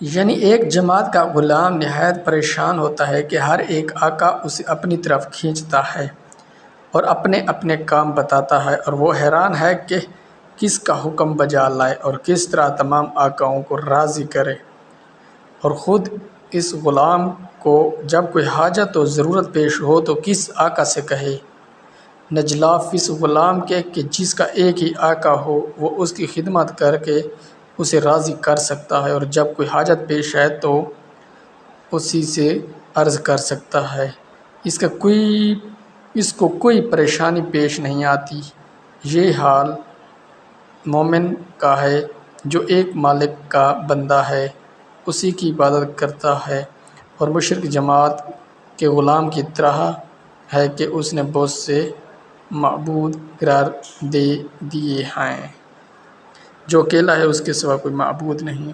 یعنی ایک جماعت کا غلام نہایت پریشان ہوتا ہے کہ ہر ایک آقا اسے اپنی طرف کھینچتا ہے اور اپنے اپنے کام بتاتا ہے، اور وہ حیران ہے کہ کس کا حکم بجا لائے اور کس طرح تمام آقاؤں کو راضی کرے، اور خود اس غلام کو جب کوئی حاجت و ضرورت پیش ہو تو کس آقا سے کہے۔ نجلاف اس غلام کے کہ جس کا ایک ہی آقا ہو، وہ اس کی خدمت کر کے اسے راضی کر سکتا ہے، اور جب کوئی حاجت پیش ہے تو اسی سے عرض کر سکتا ہے، اس کو کوئی پریشانی پیش نہیں آتی۔ یہ حال مومن کا ہے جو ایک مالک کا بندہ ہے، اسی کی عبادت کرتا ہے، اور مشرک جماعت کے غلام کی طرح ہے کہ اس نے بہت سے معبود قرار دے دیے ہیں، جو اکیلا ہے، اس کے سوا کوئی معبود نہیں۔